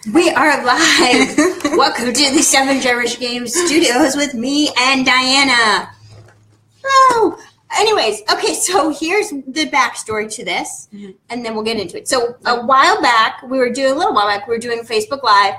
We are live. Welcome to the 7 Jewish Games Studios with me and Diana. Oh, anyways, okay, so here's the backstory to this, and then we'll get into it. So a while back, we were doing Facebook Live,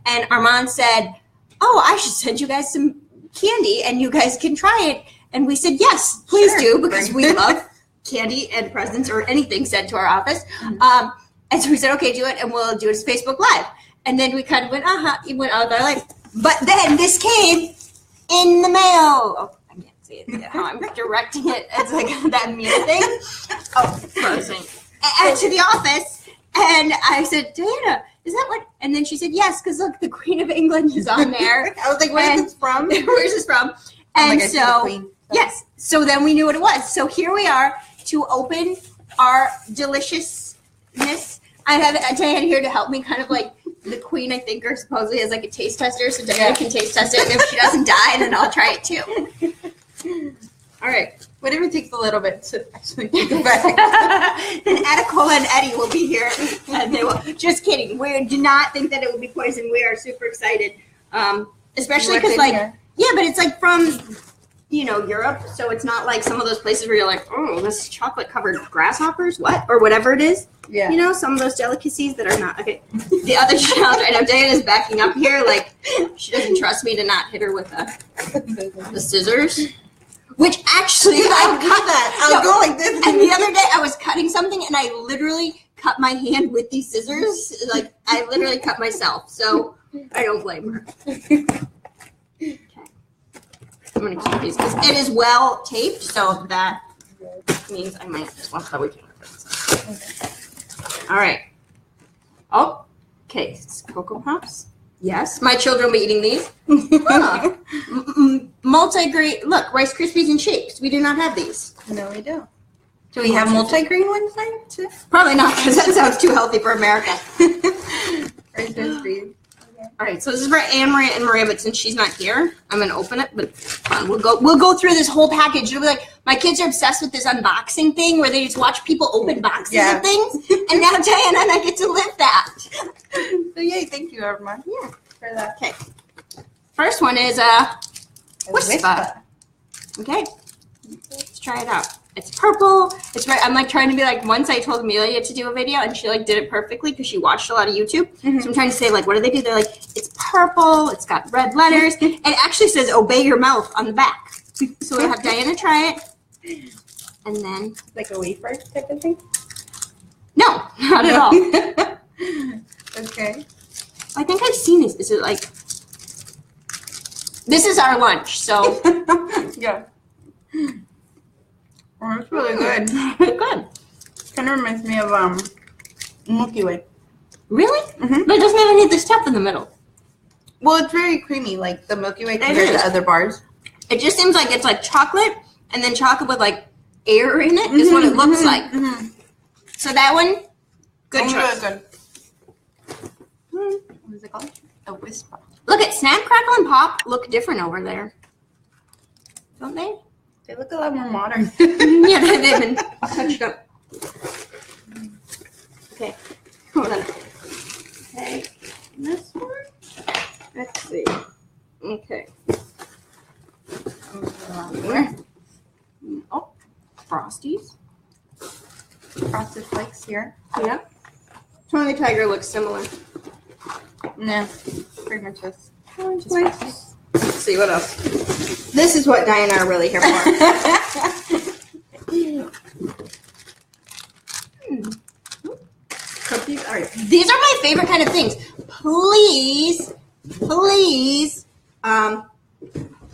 and Armaan said, oh, I should send you guys some candy, and you guys can try it. And we said, yes, please do, because we love candy and presents or anything sent to our office. And so we said, okay, do it, and we'll do it as Facebook Live. And then we kind of went, it went out of our life. But then this came in the mail. Oh, I can't see it. How I'm directing it. It's like that meme thing. Oh, frozen. And to the office. And I said, Diana, is that what? And then she said, yes, because look, the Queen of England is on there. I was like, where's this from? Where's this from? And yes. So then we knew what it was. So here we are to open our deliciousness. I have Diana here to help me, kind of like the Queen, I think, or supposedly is like a taste tester, so Diana can taste test it, and if she doesn't die, then I'll try it too. All right. Whatever it takes a little bit to actually take it back. Then Adicola and Eddie will be here, and they will. Just kidding. We do not think that it will be poison. We are super excited, especially because, like, but it's like from, Europe, so it's not like some of those places where you're like, oh, this is chocolate-covered grasshoppers, what? Or whatever it is. Yeah. Some of those delicacies that are not. Okay. The other challenge, I know Diana's backing up here, like, she doesn't trust me to not hit her with the scissors. Which actually, I cut that. I was going like this. And the other day, I was cutting something, and I literally cut my hand with these scissors. Like, I literally cut myself, so I don't blame her. Okay. I'm going to keep these, because it is well taped, so that means I might just want to we can. All right. Oh, okay. It's Cocoa Pops. Yes, my children will be eating these. Multi-grain. Look, Rice Krispies and shakes. We do not have these. No, we don't. Do we have multi-grain ones then too? Probably not, because that sounds too healthy for America. Rice Krispies. All right, so this is for Anne Marie and Maria, but since she's not here, I'm gonna open it. But we'll go through this whole package. It'll be like my kids are obsessed with this unboxing thing where they just watch people open boxes of things, and now Diana and I get to live that. So yay! Thank you, everyone. Yeah, for that. Okay. First one is Whisper. Okay, let's try it out. It's purple. It's right. I'm like trying to be like, once I told Amelia to do a video and she like did it perfectly because she watched a lot of YouTube. So I'm trying to say, like, what do they do? They're like, it's purple. It's got red letters. And it actually says obey your mouth on the back. So we'll have Diana try it. And then. Like a wafer type of thing? No, not at all. Okay. I think I've seen this. Is it like. This is our lunch, so. Yeah. Oh, it's really good. Good. Kind of reminds me of Milky Way. Really? But it doesn't have any of the stuff in the middle. Well, it's very creamy, like the Milky Way compared to other bars. It just seems like it's like chocolate, and then chocolate with like air in it is what it looks like. So that one, good choice. Really good. What is it called? A Whisper. Look at Snap, Crackle, and Pop look different over there. Don't they? They look a lot more modern. Yeah, they've been touched up. Okay, hold on. Okay, this one. Let's see. Okay. Oh, Frosties. Frosted Flakes here. Yep. Tony the Tiger looks similar. No, pretty much just Let's see what else. This is what Diana and I are really here for. Cookies. All right. These are my favorite kind of things. Please. Oh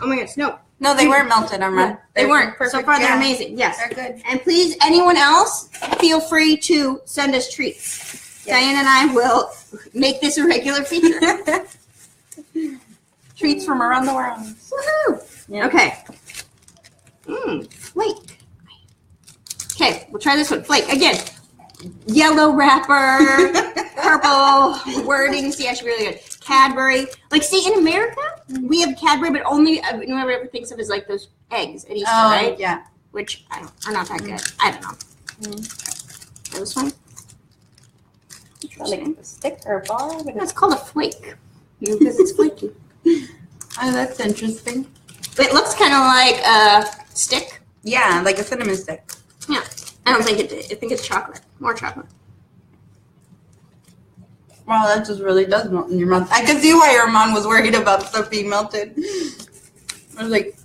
my gosh, no. No, they weren't melted, Armaan. They weren't. So far, they're amazing. Yes. They're good. And please, anyone else, feel free to send us treats. Yes. Diana and I will make this a regular feature. Treats from around the world. Woohoo! Yeah. Okay. Flake. Okay, we'll try this one. Flake. Again, yellow wrapper, purple wording. See, I should be really good. Cadbury. Like, see, in America, we have Cadbury, but only, nobody ever thinks of as like those eggs at Easter, right? Yeah. Which are not that good. I don't know. This one. Like a stick or a bar? That's called a flake. Because it's flaky. Oh, that's interesting. It looks kind of like a stick. Yeah, like a cinnamon stick. Yeah. I don't think it did. I think it's chocolate. More chocolate. Wow, that just really does melt in your mouth. I can see why your mom was worried about stuff being melted. It was like,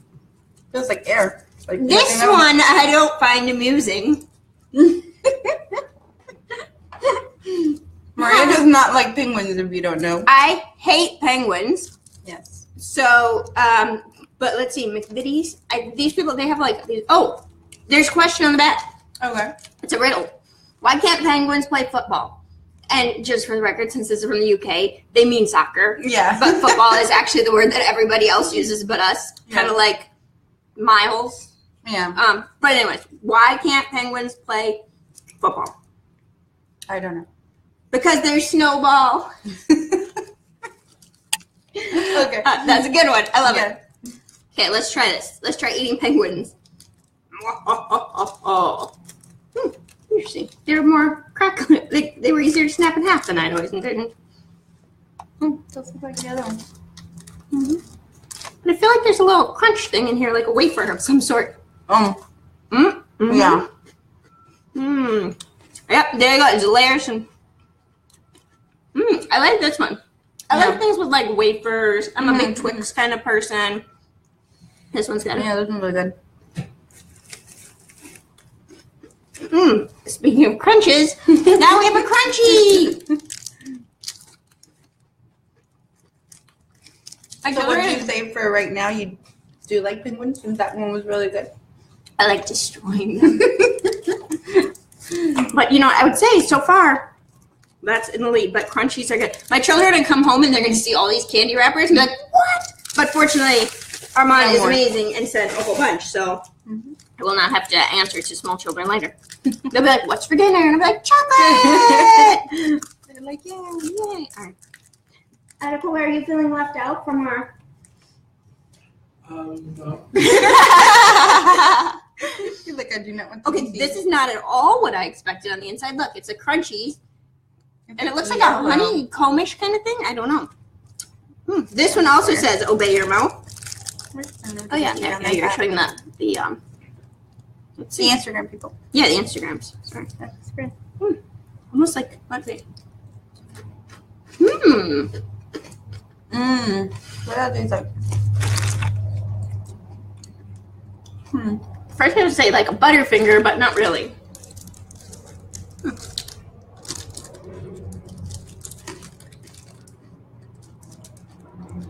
feels like air. Like This one I don't find amusing. Maria does not like penguins, if you don't know. I hate penguins. Yes. So, but let's see, McVitie's. These people, they have like these. Oh, there's a question on the back. Okay. It's a riddle. Why can't penguins play football? And just for the record, since this is from the UK, they mean soccer. Yeah. But football is actually the word that everybody else uses but us. Kind of like miles. Yeah. But anyways, why can't penguins play football? I don't know. Because they're snowball. Okay. That's a good one. I love it. Okay, let's try this. Let's try eating penguins. Interesting. They're more crackly. They were easier to snap in half than I'd always envisioned. Just like the other one. But I feel like there's a little crunch thing in here, like a wafer of some sort. Oh. Mm-hmm. Yeah. Yep, there you go. There's layers and. I like this one. I like things with like wafers. I'm a big Twix kind of person. This one's good. Yeah, this one's really good. Speaking of crunches, now we have a crunchy. So what would you say for right now? You do like penguins since that one was really good? I like destroying them. But you know, I would say so far, that's in the lead. But crunchies are good. My children are gonna come home and they're gonna see all these candy wrappers and be like, "What?" But fortunately, Armaan is amazing and said a whole bunch, so I will not have to answer to small children later. They'll be like, "What's for dinner?" And I'll be like, "Chocolate." They're like, "Yeah, yay!" All right. Attica, are you feeling left out from our? No. You're like, I do not want to. Okay, this is not at all what I expected on the inside. Look, it's a crunchy, and it looks like a honeycombish kind of thing. I don't know. This one also says "Obey your mouth." Oh yeah, there you're showing the let's see. The Instagram people. Yeah, the Instagrams. Sorry. That's great. Almost like, let's see. What does it taste like? First I would say like a Butterfinger, but not really.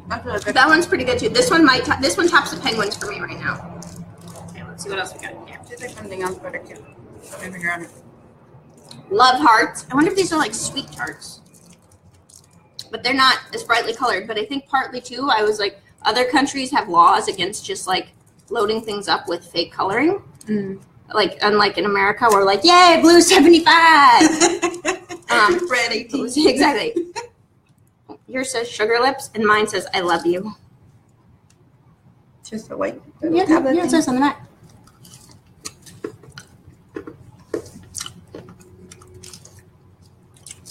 That's really good. That one's pretty good too. This one this one tops the penguins for me right now. Okay, let's see what else we got here. Tastes like something else, but I can't figure out it. Love hearts. I wonder if these are like sweet tarts. But they're not as brightly colored. But I think partly too, I was like, other countries have laws against just like loading things up with fake coloring. Like unlike in America, we're like, yay, blue 75. Red 18. Exactly. Yours says sugar lips, and mine says I love you. Just a white. Yeah, it says on the back.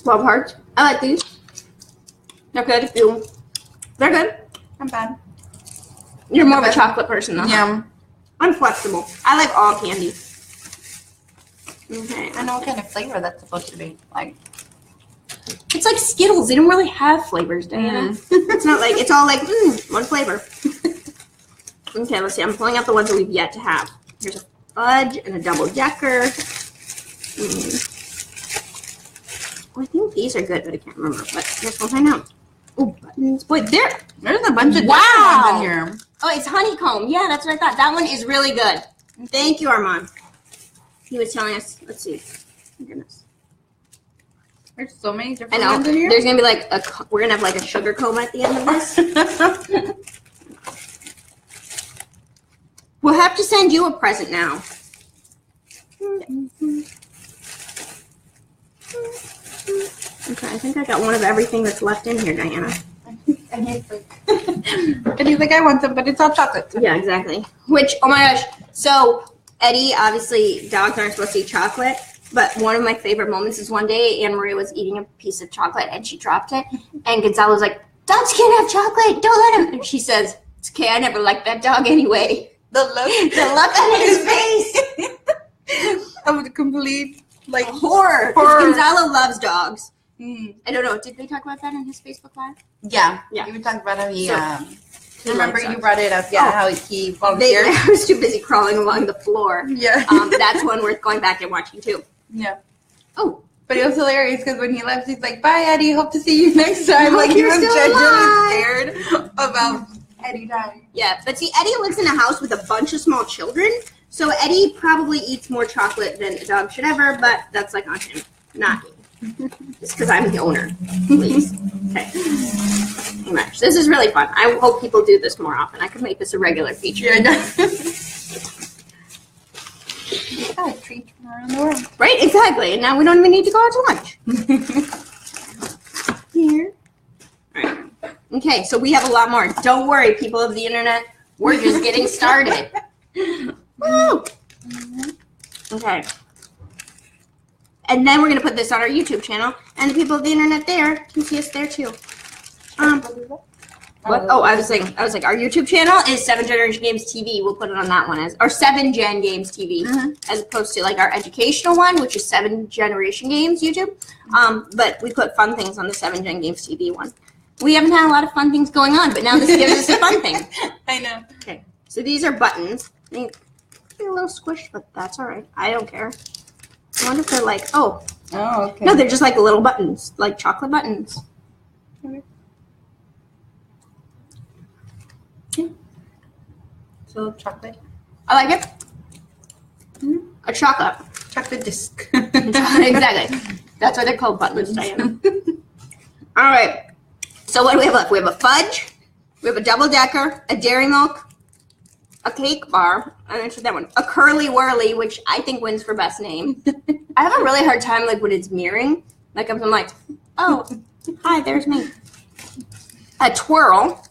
Love hearts. I like these. They're good. They're good. Not bad. You're more of a chocolate person, though. Yeah. I'm flexible. I like all candy. Okay. I know what kind of flavor that's supposed to be. Like, it's like Skittles. They don't really have flavors, Diana. It's not like, it's all like, one flavor. Okay, let's see. I'm pulling out the ones that we've yet to have. Here's a fudge and a double decker. I think these are good, but I can't remember. But I guess we'll find out. Oh, buttons. Boy, there's a bunch of different wow. ones in here. Oh, it's honeycomb. Yeah, that's what I thought. That one is really good. Thank you, Armaan. He was telling us. Let's see. Oh, goodness. There's so many different I know. ones in here. There's gonna be like we're gonna have like a sugar comb at the end of this. We'll have to send you a present now. Okay, I think I got one of everything that's left in here, Diana. And he's like, I want some, but it's all chocolate. Yeah, exactly. Which, oh my gosh. So, Eddie, obviously, dogs aren't supposed to eat chocolate. But one of my favorite moments is one day Anna Maria was eating a piece of chocolate and she dropped it. And Gonzalo was like, dogs can't have chocolate. Don't let him. And she says, it's okay. I never liked that dog anyway. The look on his face. Of the complete, like, horror. Gonzalo loves dogs. Mm. I don't know. Did they talk about that in his Facebook Live? Yeah. Yeah. You were talking about how he, remember you brought it up, how he volunteered. I was too busy crawling along the floor. Yeah. That's one worth going back and watching, too. Yeah. Oh. But it was hilarious because when he left, he's like, bye, Eddie. Hope to see you next time. Like, he was still genuinely scared about Eddie dying. Yeah, but see, Eddie lives in a house with a bunch of small children, so Eddie probably eats more chocolate than a dog should ever, but that's like on him, not me. Just because I'm the owner, please. Okay. Much. This is really fun. I hope people do this more often. I could make this a regular feature. Yeah, I know. Got a treat from around the world. Right, exactly. And now we don't even need to go out to lunch. Here. All right. Okay, so we have a lot more. Don't worry, people of the internet. We're just getting started. Woo! Okay. And then we're going to put this on our YouTube channel, and the people of the internet there can see us there too. What? Oh, I was like, our YouTube channel is 7 Generation Games TV. We'll put it on that one or 7 Gen Games TV, as opposed to like our educational one, which is 7 Generation Games YouTube. But we put fun things on the 7 Gen Games TV one. We haven't had a lot of fun things going on, but now this gives us a fun thing. I know. Okay, so these are buttons. They're a little squished, but that's all right. I don't care. I wonder if they're like, oh, okay. No, they're just like little buttons, like chocolate buttons. Okay. So chocolate. I like it. A chocolate. Chocolate disc. Exactly. That's why they're called buttons, Diana. All right. So what do we have left? We have a fudge. We have a double-decker, a Dairy Milk, a cake bar. I mentioned that one. A Curly Whirly, which I think wins for best name. I have a really hard time like when it's mirroring. Like I'm like, oh, hi, there's me. A twirl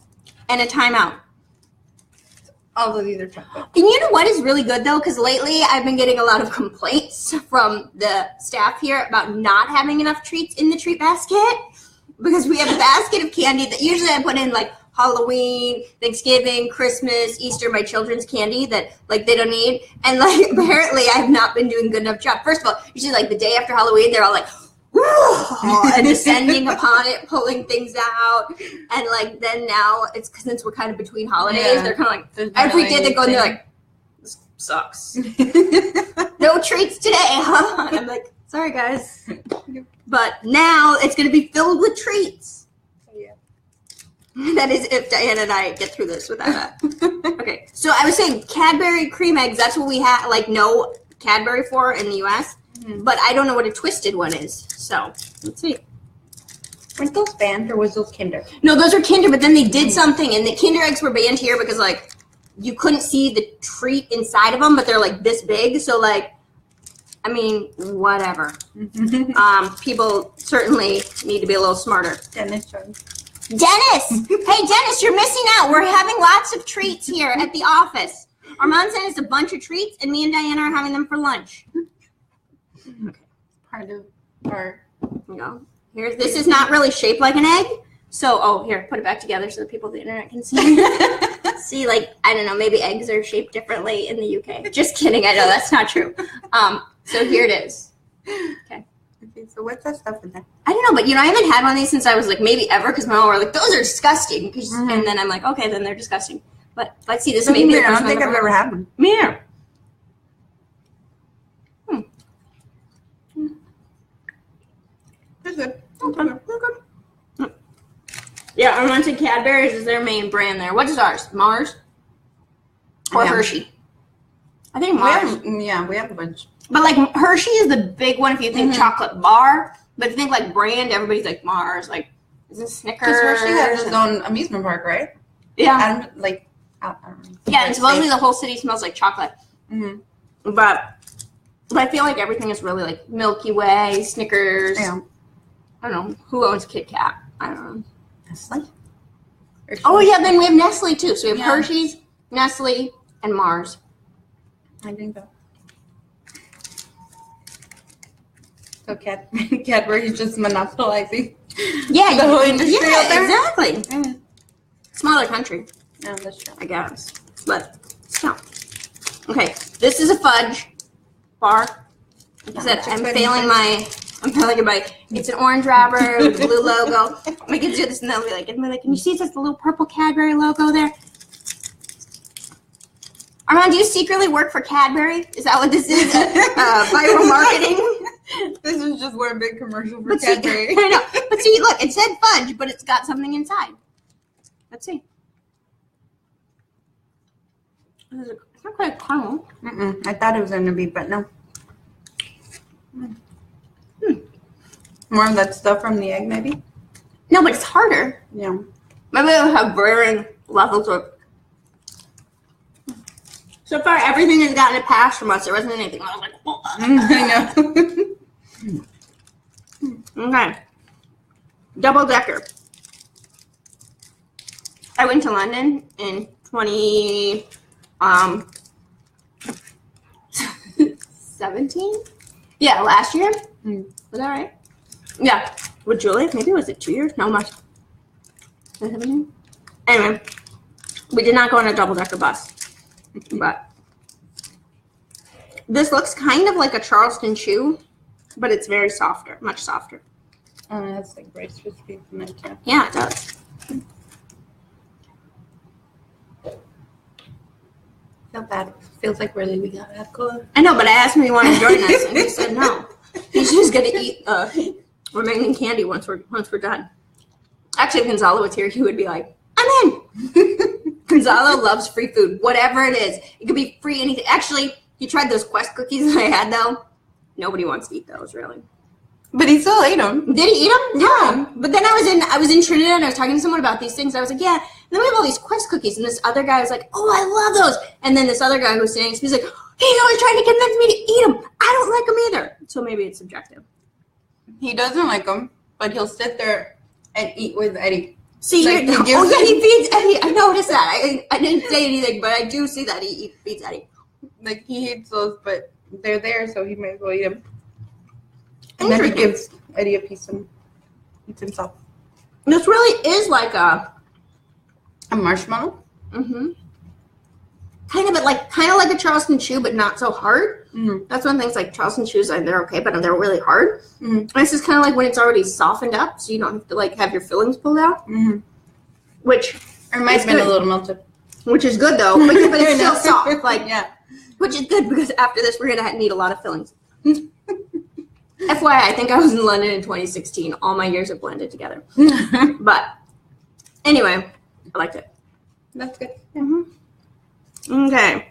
and a timeout. All of these are chocolate. And you know what is really good though? Because lately I've been getting a lot of complaints from the staff here about not having enough treats in the treat basket. Because we have a basket of candy that usually I put in like Halloween, Thanksgiving, Christmas, Easter, my children's candy that like they don't need. And like apparently I have not been doing a good enough job. First of all, usually like the day after Halloween, they're all like, whoa, and descending upon it, pulling things out. And like then now it's since we're kind of between holidays, they're kind of like every day they go and they're like, this sucks. No treats today, huh? And I'm like, sorry guys. But now it's going to be filled with treats. Yeah. That is if Diana and I get through this without that. Okay, so I was saying Cadbury cream eggs, that's what we have, like, no Cadbury for in the U.S., but I don't know what a twisted one is, so let's see. Weren't those banned, or was those Kinder? No, those are Kinder, but then they did something, and the Kinder eggs were banned here because, like, you couldn't see the treat inside of them, but they're, like, this big, so, like, I mean, whatever. People certainly need to be a little smarter. Dennis! Hey, Dennis, you're missing out. We're having lots of treats here at the office. Armaan sent us a bunch of treats, and me and Diana are having them for lunch. Okay. Part of our... You know, this is not really shaped like an egg. So, here, put it back together so the people on the internet can see. See, like, I don't know, maybe eggs are shaped differently in the UK. Just kidding. I know that's not true. So here it is. Okay. So what's that stuff in there? I don't know, but I haven't had one of these since I was like maybe ever because my mom were like, those are disgusting. And then I'm like, okay, then they're disgusting. But let's see, this may be the first I don't think I've ever had one. Me neither. That's good. Okay. Yeah, Armaan said Cadbury's is their main brand there. What is ours? Mars? Or Hershey? I think Mars. We have a bunch. But like Hershey is the big one if you think chocolate bar. But if you think like brand, everybody's like Mars. Like, is it Snickers? Because Hershey has its own amusement park, right? Yeah. I don't know. Yeah, and supposedly the whole city smells like chocolate. But I feel like everything is really like Milky Way, Snickers. Yeah. I don't know. Who owns Kit Kat? I don't know. Nestle? Oh, yeah, then we have Nestle, too. So we have Hershey's, Nestle, and Mars. I think so. So Cadbury's just monopolizing. Yeah, the whole industry out there. Exactly. Mm. Smaller country, No, that's true. I guess, but still. Okay, this is a fudge bar. Like I said, I'm failing in my. It's an orange wrapper with a blue logo. My kids do this and they'll be like, can you see it says the little purple Cadbury logo there? Armaan, do you secretly work for Cadbury? Is that what this is? Viral marketing? This is just one big commercial for Cadbury. I know. But see, look, it said fudge, but it's got something inside. Let's see. It's not quite caramel. I thought it was going to be, but no. More of that stuff from the egg, maybe? No, but it's harder. Yeah. Maybe it'll have varying levels of. So far, everything has gotten a pass from us. There wasn't anything. I was like, whoa. I know. Okay. Double decker. I went to London in 2017. Yeah, last year. Was that right? Yeah. With Julie? Maybe was it 2 years? No, much. 17? Anyway, we did not go on a double decker bus. But this looks kind of like a Charleston chew, but it's very softer, much softer. Oh, that's like Rice Krispies in it too. Yeah, it does. Feel bad. Feels like really we got alcohol. I know, but I asked him if he wanted to join us, and he said no. He's just gonna eat remaining candy once we're done. Actually, if Gonzalo was here, he would be like, "I'm in." Gonzalo loves free food, whatever it is. It could be free anything. Actually, he tried those Quest cookies that I had though. Nobody wants to eat those, really. But he still ate them. Did he eat them? No. But then I was in Trinidad and I was talking to someone about these things. I was like, yeah. And then we have all these Quest cookies, and this other guy was like, oh, I love those. And then this other guy who was saying, he's like, he's always trying to convince me to eat them. I don't like them either. So maybe it's subjective. He doesn't like them, but he'll sit there and eat with Eddie. See, like he feeds Eddie. I noticed that. I didn't say anything, but I do see that he feeds Eddie. Like, he hates those, but they're there, so he may as well eat them. And then he gives Eddie a piece and eats himself. This really is like a marshmallow? Mm-hmm. Kind of like a Charleston chew, but not so hard. Mm-hmm. That's one thing. Like Charleston chews, they're okay, but they're really hard. Mm-hmm. And this is kind of like when it's already softened up, so you don't have to like have your fillings pulled out. Mm-hmm. Which it might have been a little melted. Which is good though, but it's still soft. Like yeah. Which is good because after this we're gonna need a lot of fillings. FYI, I think I was in London in 2016. All my years are blended together. But anyway, I liked it. That's good. Mm-hmm. Okay.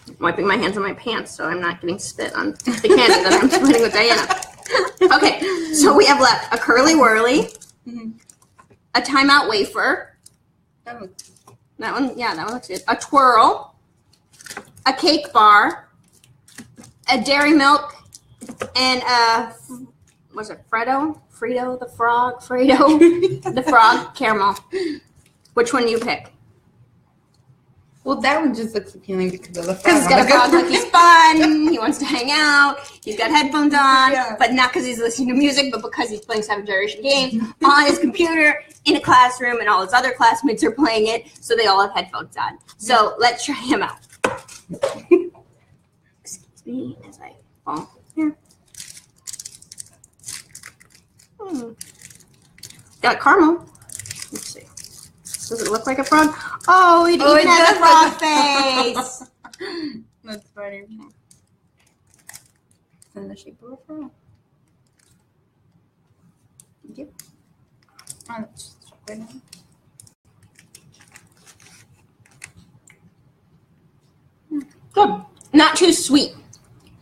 I'm wiping my hands on my pants so I'm not getting spit on the candy that I'm splitting with Diana. Okay, so we have left a curly whirly, a timeout wafer. That one looks good. A twirl, a cake bar, a dairy milk, and what's it? Frito the frog caramel. Which one do you pick? Well, that one just looks appealing because of the frog. Because he's got a frog, like he's fun, he wants to hang out, he's got headphones on, but not because he's listening to music, but because he's playing 7th Generation games on his computer in a classroom, and all his other classmates are playing it, so they all have headphones on. So let's try him out. Excuse me as I fall here. Got caramel. Let's see. Does it look like a frog? Oh, it even has a frog face. That's funny. It's in the shape of a frog. Thank you. Oh, that's just chocolate now. Good. Not too sweet.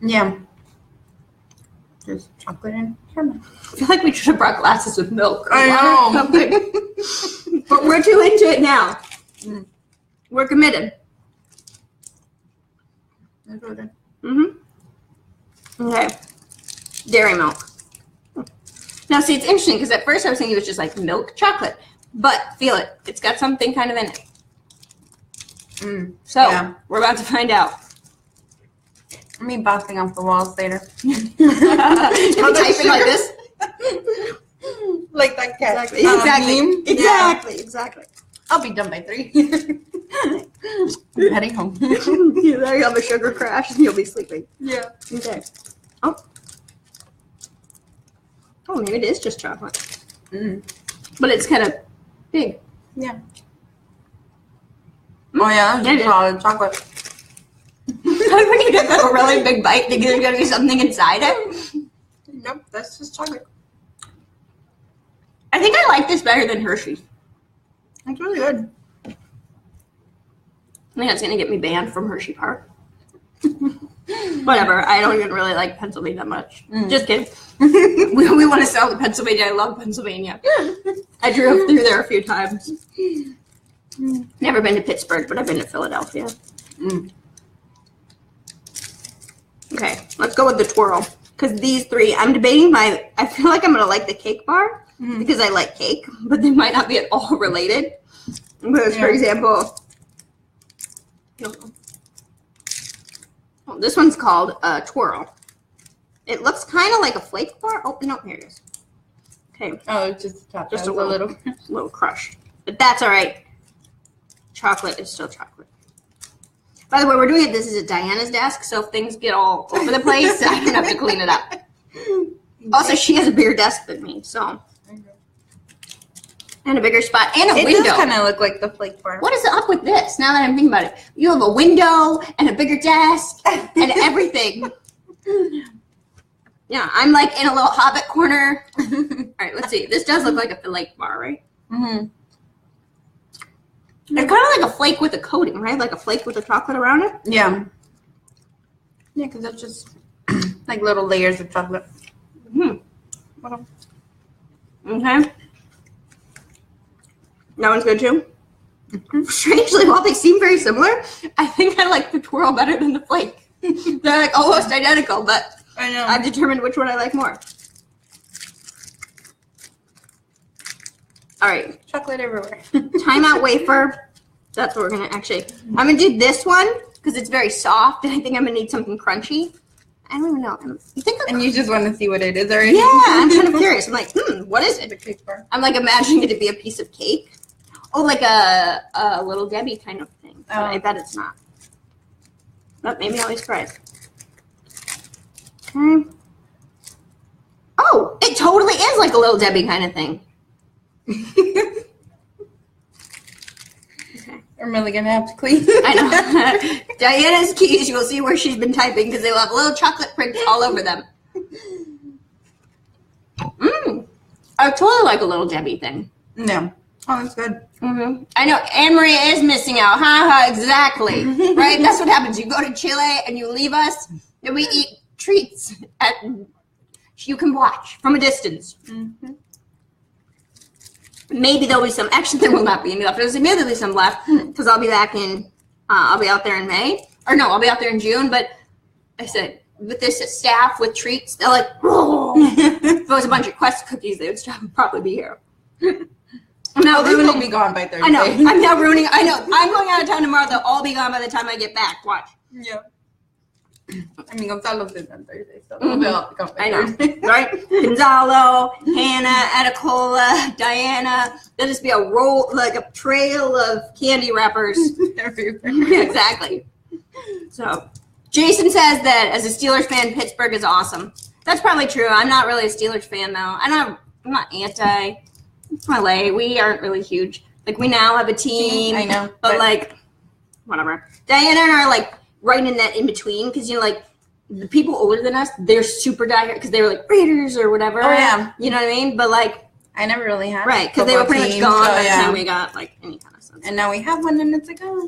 Yeah. There's chocolate and caramel. I feel like we should have brought glasses with milk. I know. But we're too into it now. We're committed. Okay. Dairy milk. Now, see, it's interesting because at first I was thinking it was just like milk chocolate, but feel it. It's got something kind of in it. So we're about to find out. Me bouncing off the walls later. You'll be typing like this. Like that cat. Exactly. I'll be done by 3. I'm heading home. You have a sugar crash and you'll be sleeping. Yeah. Okay. Oh, maybe it is just chocolate. But it's kind of big. Yeah. Oh yeah, that's solid chocolate. When you get a really big bite, think there's gonna be something inside it. Nope, that's just chocolate. I think I like this better than Hershey's. It's really good. I think that's gonna get me banned from Hershey Park. Whatever. I don't even really like Pennsylvania that much. Just kidding. we want to sell to Pennsylvania. I love Pennsylvania. I drove through there a few times. Never been to Pittsburgh, but I've been to Philadelphia. Okay, let's go with the twirl. Because these 3, I'm debating I feel like I'm going to like the cake bar because I like cake, but they might not be at all related. Because, for example, this one's called twirl. It looks kind of like a flake bar. Oh, no, here it is. Okay. Oh, it's just top. Just a little crush. But that's all right. Chocolate is still chocolate. By the way, we're doing it. This is at Diana's desk, so if things get all over the place, I don't have to clean it up. Also, she has a bigger desk than me, so. And a bigger spot, and a window. It does kind of look like the flake bar. What is up with this, now that I'm thinking about it? You have a window, and a bigger desk, and everything. Yeah, I'm like in a little hobbit corner. All right, let's see. This does look like a flake bar, right? It's kind of like a flake with a coating, right? Like a flake with a chocolate around it? Yeah. Yeah, because that's just like little layers of chocolate. Okay. That one's good too? Strangely, while they seem very similar, I think I like the twirl better than the flake. They're like almost identical, but I know. I've determined which one I like more. All right. Chocolate everywhere. Timeout wafer. That's what we're going to actually. I'm going to do this one because it's very soft, and I think I'm going to need something crunchy. I don't even know. You think and you just want to see what it is already? Yeah, I'm kind of curious. I'm like, what is it? The cake bar. I'm like imagining it to be a piece of cake. Oh, like a Little Debbie kind of thing. But I bet it's not. But maybe I'll be surprised. Okay. Oh, it totally is like a Little Debbie kind of thing. Okay. I'm really gonna have to clean. I know. Diana's keys, you will see where she's been typing because they will have little chocolate prints all over them. I totally like a Little Debbie thing. No. Oh, that's good. I know Anne Marie is missing out. Exactly. Right? That's what happens. You go to Chile and you leave us, and we eat treats. You can watch from a distance. Maybe there'll be some. Actually, there will not be any left. There's immediately some left because I'll be back in. I'll be out there in May, or no, I'll be out there in June. But I said with this staff with treats, they're like, whoa. If it was a bunch of Quest cookies, they would probably be here. No, they will be gone by Thursday. I know. I'm now ruining. I know. I'm going out of town tomorrow. They'll all be gone by the time I get back. Watch. Yeah. I mean, Gonzalo's in on Thursday, so they'll be all gone by Thursday. Right? Gonzalo, Hannah, Atacola, Diana. There'll just be a roll, like a trail of candy wrappers. Exactly. So, Jason says that as a Steelers fan, Pittsburgh is awesome. That's probably true. I'm not really a Steelers fan, though. I'm not anti. It's LA. We aren't really huge. Like, we now have a team. I know. But like, whatever. Diana and I are like right in that in between because, you know, like, the people older than us, they're super diehard because they were like Raiders or whatever. Oh, yeah. You know what I mean? But like, I never really had. Right, because they were pretty much gone by the time we got like any kind of sense. And now we have one and it's like, kind of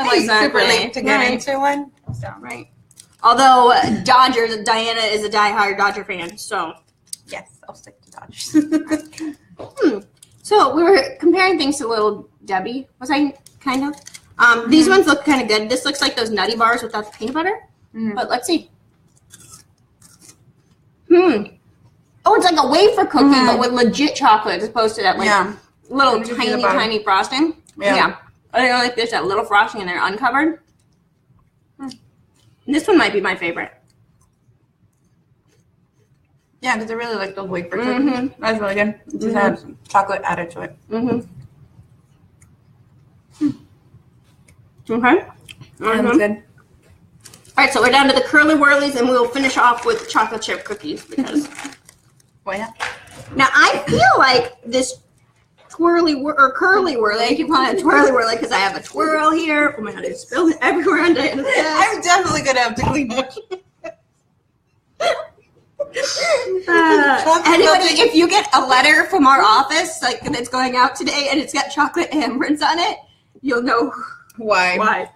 like super late to get into one. So. Right. Although Dodgers, Diana is a diehard Dodger fan, so. Yes, I'll stick to Dodgers. So we were comparing things to Little Debbie. Was I kind of? These ones look kind of good. This looks like those nutty bars without the peanut butter. But let's see. Oh, it's like a wafer cookie, but with legit chocolate as opposed to that like little tiny frosting. Yeah. I don't know if there's that little frosting in there uncovered. This one might be my favorite. Yeah, because I really like those wafer cookies. Mhm. That's really good. It just has chocolate added to it. Mm-hmm. Okay. That's good. All right, so we're down to the Curly Whirlies, and we'll finish off with chocolate chip cookies because. Why not? Now I feel like this curly whirly. I keep calling it twirly whirly because I have a twirl here. Oh my god, it's spilled everywhere on Diana's desk. I'm definitely gonna have to clean up. Anybody, if you get a letter from our office like that's going out today and it's got chocolate handprints on it, you'll know Why?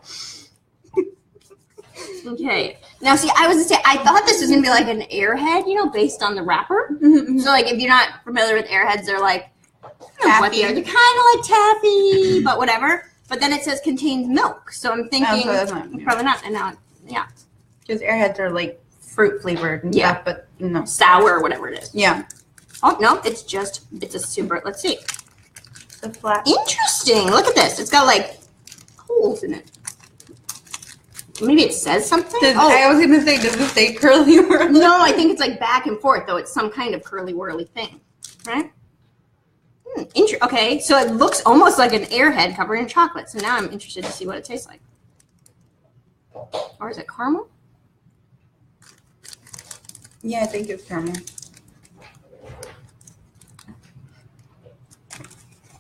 Okay. Now, see, I was gonna say I thought this was gonna be like an Airhead, you know, based on the wrapper. So, like, if you're not familiar with Airheads, they're like, I don't know what they are. They're kind of like taffy, but whatever. But then it says contains milk, so I'm thinking so that's not, probably not. And now, yeah, because Airheads are like fruit flavored and stuff, but no, sour or whatever it is. Yeah. Oh no, it's a super. Let's see. The flat. Interesting. Look at this. It's got like holes in it. Maybe it says something. I was gonna say, does it say curly whirly? No, I think it's like back and forth though. It's some kind of curly whirly thing, right? Okay, so it looks almost like an Airhead covered in chocolate. So now I'm interested to see what it tastes like. Or is it caramel? Yeah, I think it's caramel.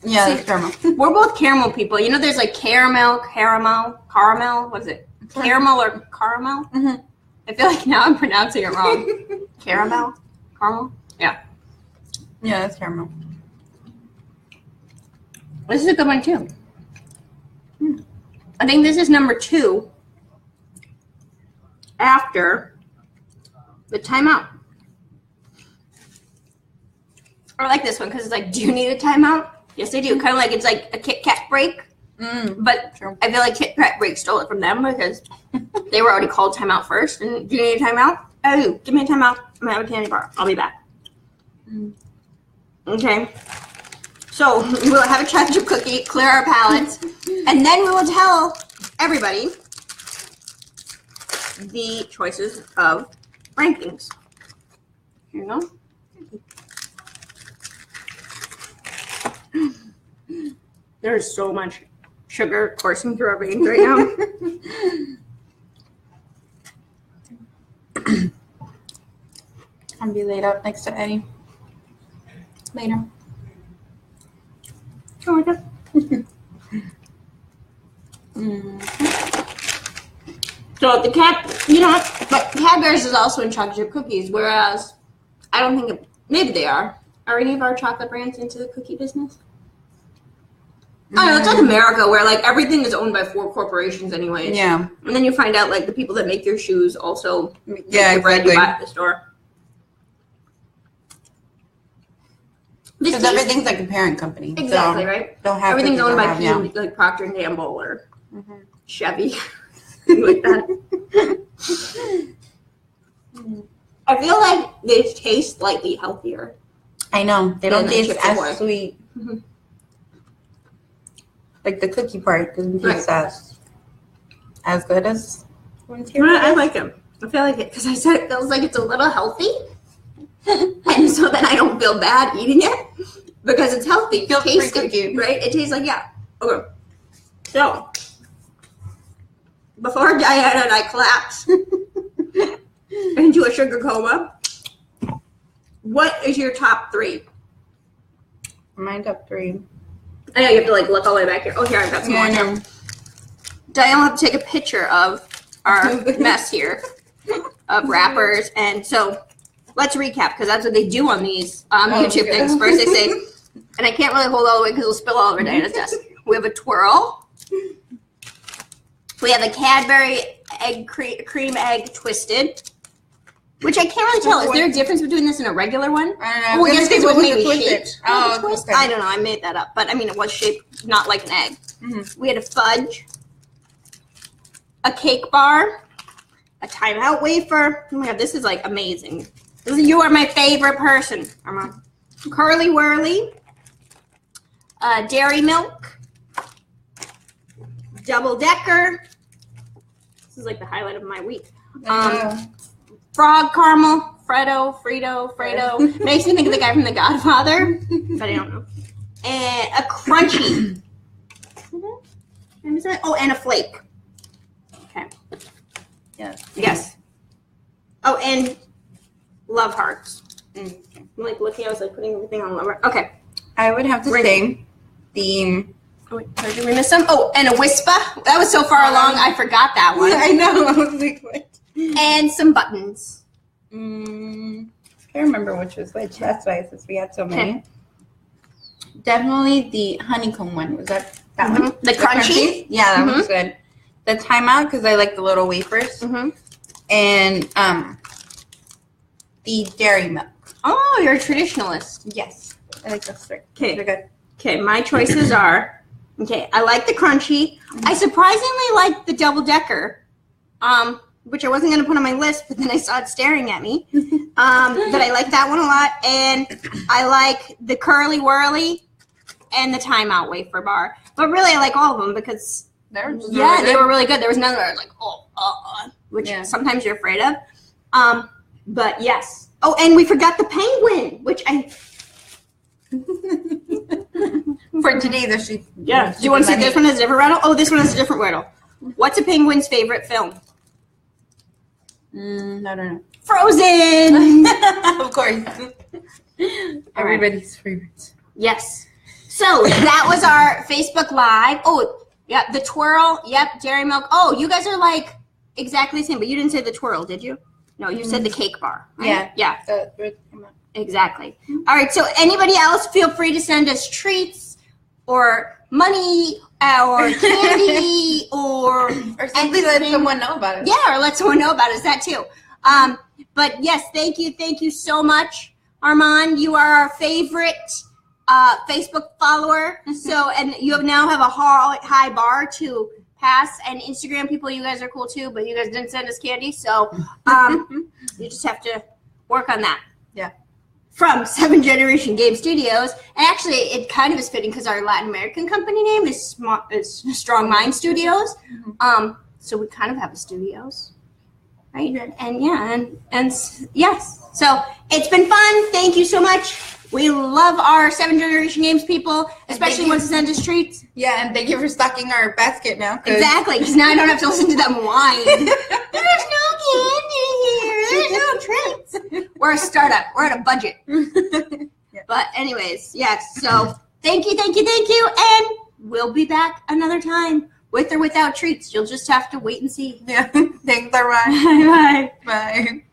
Yeah, it's caramel. We're both caramel people. You know, there's like caramel. What is it? Caramel or caramel? Mm-hmm. I feel like now I'm pronouncing it wrong. Caramel? Yeah. Yeah, it's caramel. This is a good one too. I think this is number 2 after the timeout. I like this one because it's like, do you need a timeout? Yes, I do. Kind of like it's like a Kit Kat break. But true. I feel like Kit Kat break stole it from them because they were already called timeout first. And do you need a timeout? Oh, give me a timeout. I'm gonna have a candy bar. I'll be back. Okay. So we will have a chocolate chip cookie, clear our palates, and then we will tell everybody the choices of rankings. Here you go. There's so much sugar coursing through our veins right now. I'll be laid out next to Eddie later. Oh my god. So the cat, you know, but Cadbury's is also in chocolate chip cookies, whereas I don't think maybe they are. Are any of our chocolate brands into the cookie business? I don't know, it's like America where like everything is owned by 4 corporations anyways. Yeah. And then you find out like the people that make your shoes also make the bread you buy at the store. Because everything's like a parent company. Exactly, so right? Don't have everything's owned by like Procter and Gamble or Chevy. Like that. I feel like they taste slightly healthier. I know. They don't taste as sweet. Mm-hmm. Like the cookie part doesn't taste as good as ones here. I like them. I feel like it because I said it feels like it's a little healthy. And so then I don't feel bad eating it because it's healthy. It tastes good, right? It tastes like, yeah. Okay. So, before Diana and I collapse into a sugar coma, what is your top 3? My top 3. I know you have to like look all the way back here. Oh, here, I've got some more here. Diana will have to take a picture of our mess here of wrappers. And so, let's recap because that's what they do on these YouTube things. First, they say, and I can't really hold all the way because it'll spill all over Diana's desk. We have a twirl. We have a Cadbury cream egg twisted, which I can't really tell. Is there a difference between this and a regular one? I don't know. Well, I guess because it was maybe shaped. Okay. I don't know. I made that up, but I mean, it was shaped not like an egg. We had a fudge, a cake bar, a timeout wafer. Oh my god, this is like amazing. You are my favorite person, Armaan. Curly Whirly, dairy milk, double decker. This is like the highlight of my week. Frog caramel, Fredo. Makes me think of the guy from The Godfather, but I don't know. And a crunchy. Oh, and a flake. Okay. Yes. Oh, and love hearts. I'm like looking, I was like putting everything on love heart. Okay. I would have to say the... Oh, wait, did we miss some? Oh, and a whisper. That was so far along, I forgot that one. I know. I was like, what? And some buttons. I can't remember which was which. That's why, since we had so many. Okay. Definitely the honeycomb one. Was that one? The crunchy? Yeah, that was good. The timeout, because I like the little wafers. And the dairy milk. Oh, you're a traditionalist. Yes. I like those three. Okay. They're good. Okay, my choices are, I like the crunchy. I surprisingly like the double-decker, which I wasn't going to put on my list, but then I saw it staring at me. But I like that one a lot. And I like the curly whirly and the timeout wafer bar. But really, I like all of them because, they were really good. There was none that were like, which sometimes you're afraid of. But yes. Oh, and we forgot the penguin, which I... For today, there's Do you want to see this one has a different riddle? Oh, this one has a different riddle. What's a penguin's favorite film? I don't know. Frozen! Of course. Everybody's favorites. Yes. So that was our Facebook Live. Oh, yeah, the twirl. Yep, dairy milk. Oh, you guys are like exactly the same, but you didn't say the twirl, did you? No, you said the cake bar. Right? Yeah. Exactly. All right, so anybody else, feel free to send us treats or money or candy or simply let someone know about it. Yeah, or let someone know about it. Is that too? But yes, thank you so much, Armaan. You are our favorite Facebook follower. So, and you now have a high bar to pass. And Instagram people, you guys are cool too, but you guys didn't send us candy, so you just have to work on that. Yeah. From 7 Generation Game Studios. And actually, it kind of is fitting because our Latin American company name is Strong Mind Studios. So we kind of have a studios, right? And yes. So it's been fun. Thank you so much. We love our 7 Generation Games people, especially once they send us treats. Yeah, and thank you for stocking our basket now. Exactly, because now I don't have to listen to them whine. There's no candy here. There's no treats. We're a startup. We're at a budget. But anyways, yes. So thank you. And we'll be back another time with or without treats. You'll just have to wait and see. Yeah. Thanks, Armaan. Bye. Bye.